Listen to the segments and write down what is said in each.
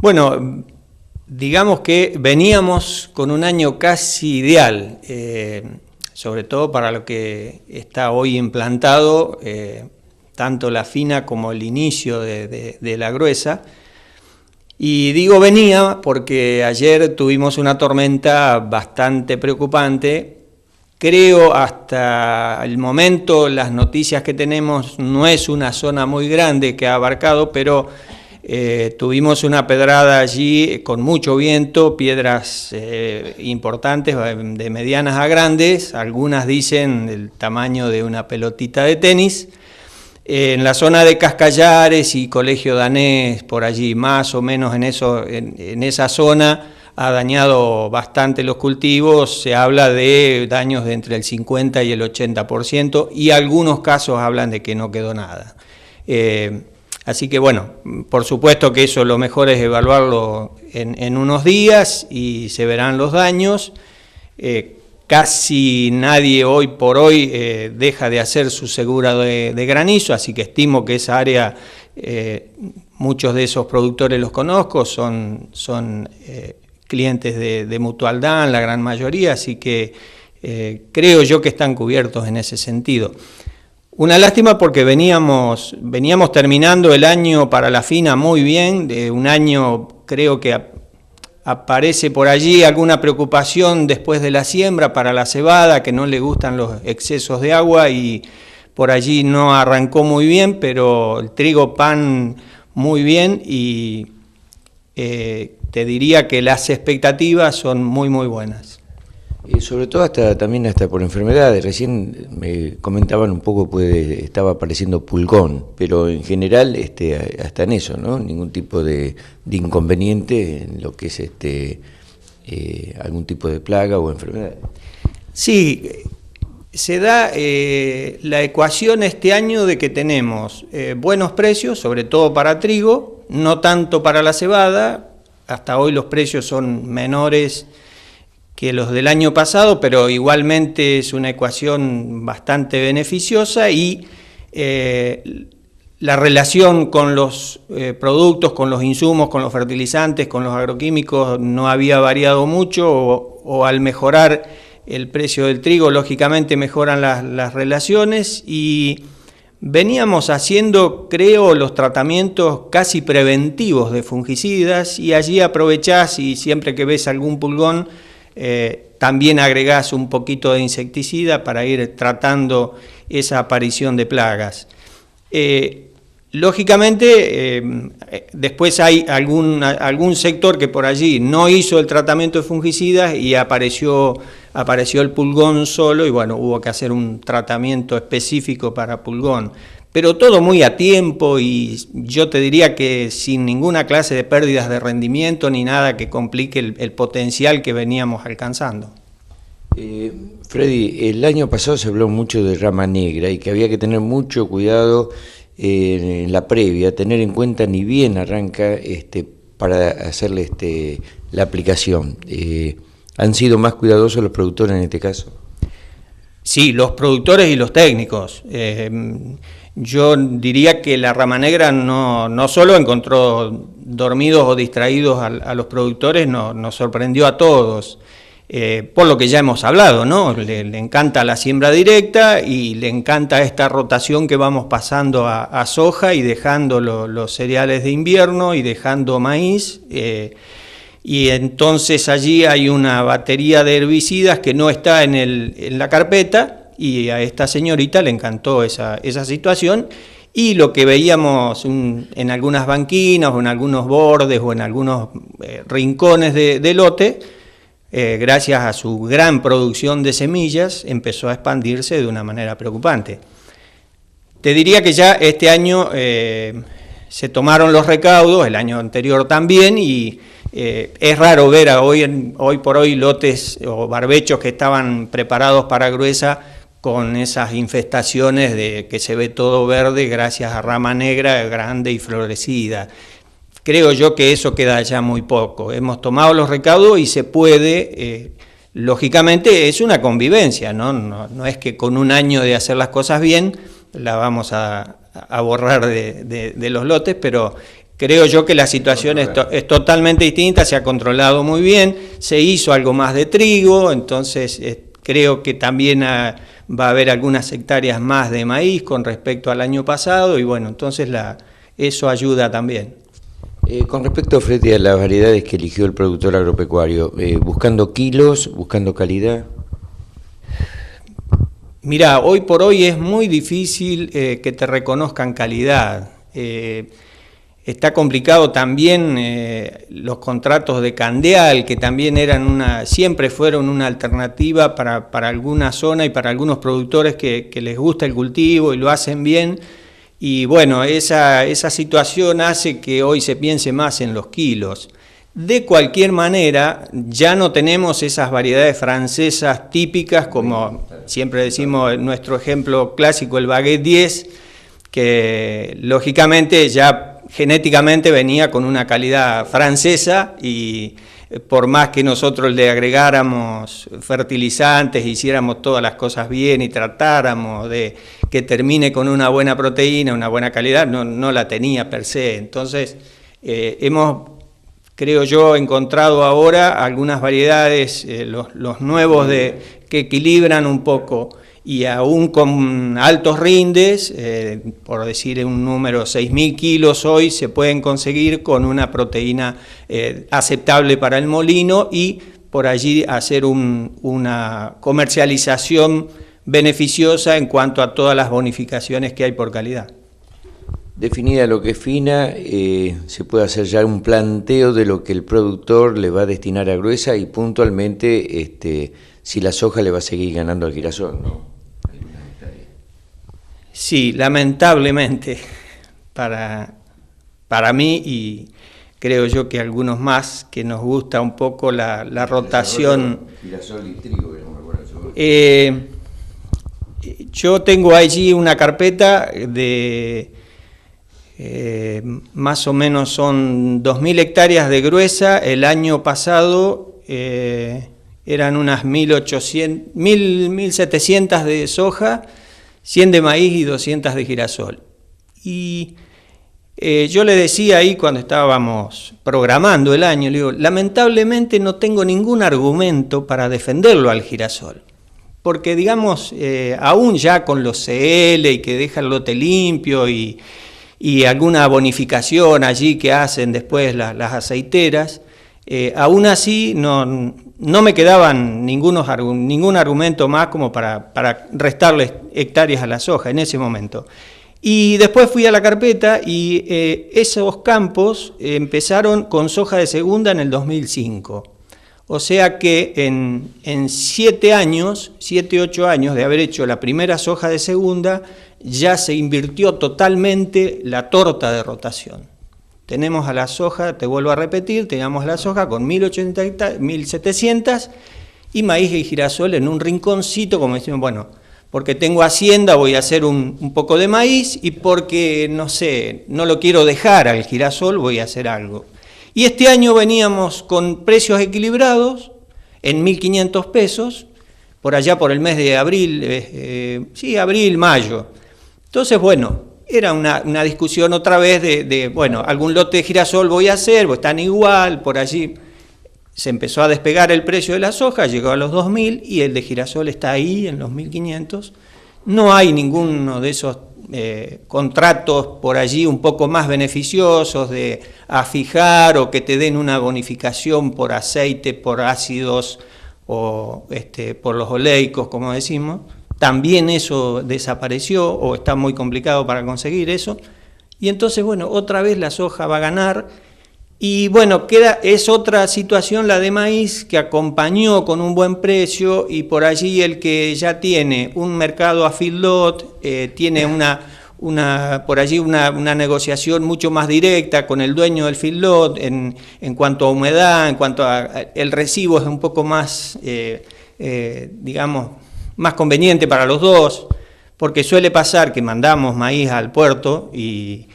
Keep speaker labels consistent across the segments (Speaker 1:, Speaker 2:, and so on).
Speaker 1: Bueno, digamos que veníamos con un año casi ideal, sobre todo para lo que está hoy implantado, tanto la fina como el inicio de la gruesa. Y digo venía porque ayer tuvimos una tormenta bastante preocupante. Creo hasta el momento las noticias que tenemos no es una zona muy grande que ha abarcado, pero tuvimos una pedrada allí con mucho viento, piedras importantes, de medianas a grandes, algunas dicen del tamaño de una pelotita de tenis. En la zona de Cascallares y Colegio Danés, por allí, más o menos en esa zona, ha dañado bastante los cultivos. Se habla de daños de entre el 50 y el 80%, y algunos casos hablan de que no quedó nada. Así que bueno, por supuesto que eso lo mejor es evaluarlo en unos días y se verán los daños. Casi nadie hoy por hoy deja de hacer su segura de granizo, así que estimo que esa área, muchos de esos productores los conozco, son clientes de Mutualdán, la gran mayoría, así que creo yo que están cubiertos en ese sentido. Una lástima porque veníamos terminando el año para la fina muy bien, un año creo que aparece por allí alguna preocupación después de la siembra para la cebada, que no le gustan los excesos de agua y por allí no arrancó muy bien, pero el trigo pan muy bien y te diría que las expectativas son muy buenas.
Speaker 2: Sobre todo también hasta por enfermedades. Recién me comentaban un poco, estaba apareciendo pulgón, pero en general hasta en eso, ¿no? Ningún tipo de inconveniente en lo que es algún tipo de plaga o enfermedad.
Speaker 1: Sí, se da la ecuación este año de que tenemos buenos precios, sobre todo para trigo, no tanto para la cebada. Hasta hoy los precios son menores que los del año pasado, pero igualmente es una ecuación bastante beneficiosa y la relación con los productos, con los insumos, con los fertilizantes, con los agroquímicos no había variado mucho o al mejorar el precio del trigo, lógicamente mejoran las relaciones y veníamos haciendo, creo, los tratamientos casi preventivos de fungicidas y allí aprovechás y siempre que ves algún pulgón también agregás un poquito de insecticida para ir tratando esa aparición de plagas. Lógicamente, después hay algún sector que por allí no hizo el tratamiento de fungicidas y apareció el pulgón solo y bueno, hubo que hacer un tratamiento específico para pulgón. Pero todo muy a tiempo y yo te diría que sin ninguna clase de pérdidas de rendimiento ni nada que complique el potencial que veníamos alcanzando.
Speaker 2: Freddy, el año pasado se habló mucho de rama negra y que había que tener mucho cuidado en la previa, tener en cuenta ni bien arranca para hacerle la aplicación. ¿Han sido más cuidadosos los productores en este caso?
Speaker 1: Sí, los productores y los técnicos. Yo diría que la rama negra no solo encontró dormidos o distraídos a los productores, nos sorprendió a todos, por lo que ya hemos hablado, ¿no? Le encanta la siembra directa y le encanta esta rotación que vamos pasando a soja y dejando los cereales de invierno y dejando maíz, y entonces allí hay una batería de herbicidas que no está en la carpeta. Y a esta señorita le encantó esa situación y lo que veíamos en algunas banquinas o en algunos bordes o en algunos rincones de lote, gracias a su gran producción de semillas, empezó a expandirse de una manera preocupante. Te diría que ya este año se tomaron los recaudos, el año anterior también, y es raro ver hoy por hoy lotes o barbechos que estaban preparados para gruesa con esas infestaciones de que se ve todo verde gracias a rama negra grande y florecida. Creo yo que eso queda ya muy poco. Hemos tomado los recaudos y se puede, lógicamente es una convivencia, no es que con un año de hacer las cosas bien la vamos a borrar de los lotes, pero creo yo que la situación es totalmente distinta, se ha controlado muy bien, se hizo algo más de trigo, entonces creo que también va a haber algunas hectáreas más de maíz con respecto al año pasado, y bueno, entonces eso ayuda también.
Speaker 2: Con respecto, Freddy, a las variedades que eligió el productor agropecuario, ¿buscando kilos, buscando calidad?
Speaker 1: Mirá, hoy por hoy es muy difícil que te reconozcan calidad. Está complicado también los contratos de candeal, que también siempre fueron una alternativa para alguna zona y para algunos productores que les gusta el cultivo y lo hacen bien. Y bueno, esa situación hace que hoy se piense más en los kilos. De cualquier manera, ya no tenemos esas variedades francesas típicas, como siempre decimos, nuestro ejemplo clásico, el Baguette 10, que lógicamente ya genéticamente venía con una calidad francesa, y por más que nosotros le agregáramos fertilizantes, hiciéramos todas las cosas bien y tratáramos de que termine con una buena proteína, una buena calidad, no la tenía per se. Entonces hemos, creo yo, encontrado ahora algunas variedades, los nuevos que equilibran un poco, y aún con altos rindes, por decir un número, 6.000 kilos hoy se pueden conseguir con una proteína aceptable para el molino, y por allí hacer una comercialización beneficiosa en cuanto a todas las bonificaciones que hay por calidad.
Speaker 2: Definida lo que es fina, se puede hacer ya un planteo de lo que el productor le va a destinar a gruesa, y puntualmente si la soja le va a seguir ganando al girasol, ¿no?
Speaker 1: Sí, lamentablemente para mí, y creo yo que algunos más, que nos gusta un poco la rotación.
Speaker 2: Girasol y trigo,
Speaker 1: yo tengo allí una carpeta de más o menos son 2.000 hectáreas de gruesa. El año pasado eran unas 1.700 de soja, 100 de maíz y 200 de girasol. Y yo le decía ahí cuando estábamos programando el año, le digo, lamentablemente no tengo ningún argumento para defenderlo al girasol. Porque digamos, aún ya con los CL y que dejan el lote limpio y alguna bonificación allí que hacen después las aceiteras, aún así no me quedaban ningún argumento más como para restarle hectáreas a la soja en ese momento. Y después fui a la carpeta, y esos campos empezaron con soja de segunda en el 2005. O sea que en 7 años, 7, 8 años de haber hecho la primera soja de segunda, ya se invirtió totalmente la torta de rotación. Tenemos a la soja, te vuelvo a repetir, teníamos la soja con 1.700 y maíz y girasol en un rinconcito, como decimos, bueno, porque tengo hacienda voy a hacer un poco de maíz, y porque, no sé, no lo quiero dejar al girasol, voy a hacer algo. Y este año veníamos con precios equilibrados en 1.500 pesos, por allá por el mes de abril, abril, mayo. Entonces, bueno, era una discusión otra vez bueno, algún lote de girasol voy a hacer, pues están igual, por allí se empezó a despegar el precio de la soja, llegó a los 2.000, y el de girasol está ahí en los 1.500. No hay ninguno de esos contratos por allí un poco más beneficiosos de afijar o que te den una bonificación por aceite, por ácidos o por los oleicos, como decimos. También eso desapareció, o está muy complicado para conseguir eso. Y entonces, bueno, otra vez la soja va a ganar. Y bueno, es otra situación la de maíz, que acompañó con un buen precio, y por allí el que ya tiene un mercado a feedlot, tiene por allí una negociación mucho más directa con el dueño del feedlot en cuanto a humedad, en cuanto a el recibo es un poco más, digamos, más conveniente para los dos, porque suele pasar que mandamos maíz al puerto y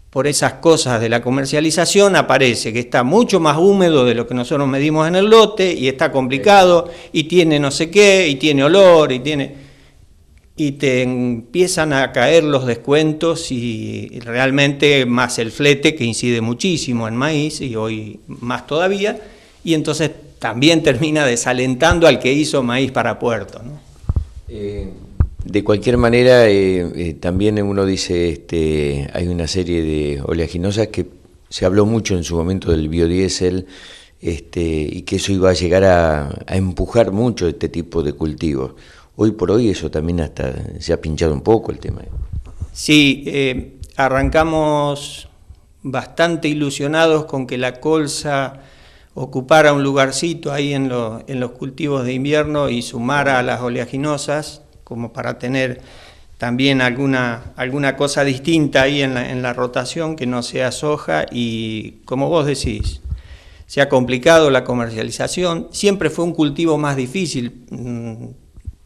Speaker 1: por esas cosas de la comercialización aparece que está mucho más húmedo de lo que nosotros medimos en el lote, y está complicado, y tiene no sé qué, y tiene olor, y tiene... y te empiezan a caer los descuentos y realmente más el flete que incide muchísimo en maíz y hoy más todavía, y entonces también termina desalentando al que hizo maíz para Puerto, ¿no?
Speaker 2: De cualquier manera, también uno dice, hay una serie de oleaginosas que se habló mucho en su momento del biodiesel, y que eso iba a llegar a empujar mucho este tipo de cultivos. Hoy por hoy eso también hasta se ha pinchado un poco el tema.
Speaker 1: Sí, arrancamos bastante ilusionados con que la colza ocupara un lugarcito ahí en los cultivos de invierno y sumara a las oleaginosas, como para tener también alguna cosa distinta ahí en la rotación que no sea soja, y como vos decís, se ha complicado la comercialización, siempre fue un cultivo más difícil,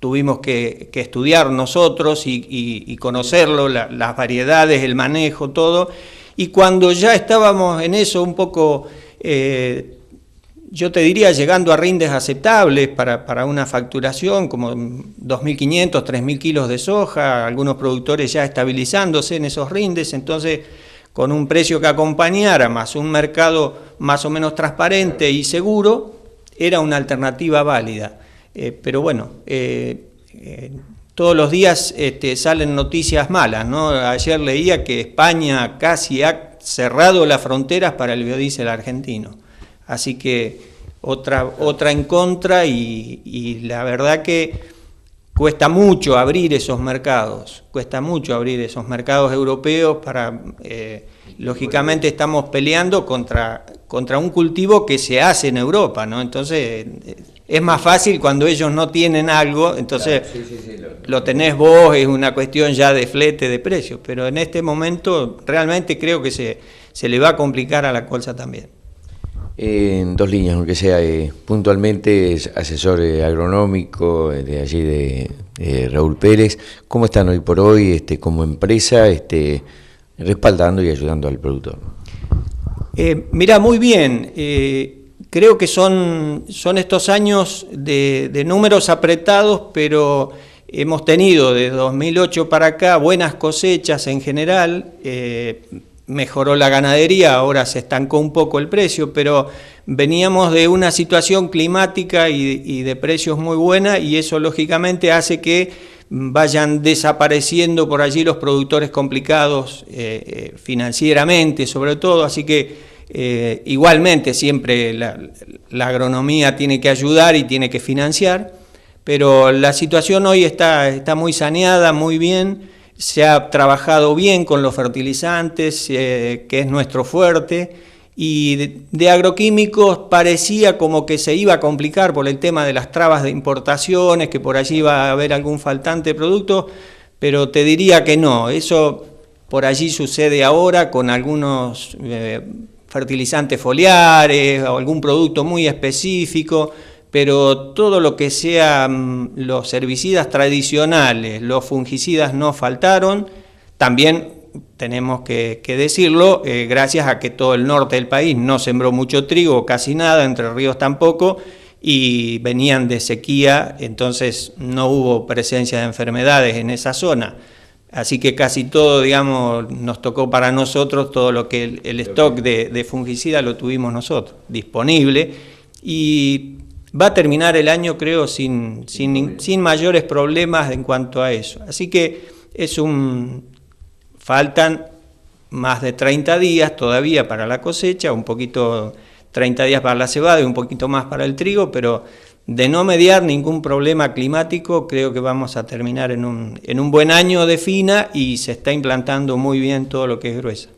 Speaker 1: tuvimos que estudiar nosotros y conocerlo, las variedades, el manejo, todo, y cuando ya estábamos en eso un poco, yo te diría llegando a rindes aceptables para una facturación, como 2.500, 3.000 kilos de soja, algunos productores ya estabilizándose en esos rindes, entonces con un precio que acompañara, más un mercado más o menos transparente y seguro, era una alternativa válida. Pero bueno, todos los días salen noticias malas, ¿no? Ayer leía que España casi ha cerrado las fronteras para el biodiesel argentino. Así que otra en contra, y la verdad que cuesta mucho abrir esos mercados, europeos para... lógicamente estamos peleando contra un cultivo que se hace en Europa, ¿no? Entonces es más fácil cuando ellos no tienen algo, entonces claro, sí, lo tenés vos, es una cuestión ya de flete, de precios, pero en este momento realmente creo que se le va a complicar a la colza también.
Speaker 2: En dos líneas, aunque sea puntualmente, es asesor agronómico de allí de Raúl Pérez. ¿Cómo están hoy por hoy como empresa respaldando y ayudando al productor?
Speaker 1: Mira, muy bien. Creo que son estos años de números apretados, pero hemos tenido de 2008 para acá buenas cosechas en general. Mejoró la ganadería, ahora se estancó un poco el precio, pero veníamos de una situación climática y de precios muy buena, y eso lógicamente hace que vayan desapareciendo por allí los productores complicados financieramente sobre todo, así que igualmente siempre la agronomía tiene que ayudar y tiene que financiar, pero la situación hoy está muy saneada, muy bien. Se ha trabajado bien con los fertilizantes, que es nuestro fuerte, y de agroquímicos parecía como que se iba a complicar por el tema de las trabas de importaciones, que por allí iba a haber algún faltante de productos, pero te diría que no, eso por allí sucede ahora con algunos fertilizantes foliares o algún producto muy específico, pero todo lo que sean los herbicidas tradicionales, los fungicidas no faltaron. También tenemos que decirlo, gracias a que todo el norte del país no sembró mucho trigo, casi nada, Entre Ríos tampoco, y venían de sequía, entonces no hubo presencia de enfermedades en esa zona. Así que casi todo, digamos, nos tocó para nosotros, todo lo que el stock de fungicida lo tuvimos nosotros, disponible, y va a terminar el año, creo, sin mayores problemas en cuanto a eso. Así que faltan más de 30 días todavía para la cosecha, 30 días para la cebada y un poquito más para el trigo, pero de no mediar ningún problema climático, creo que vamos a terminar en un buen año de fina, y se está implantando muy bien todo lo que es gruesa.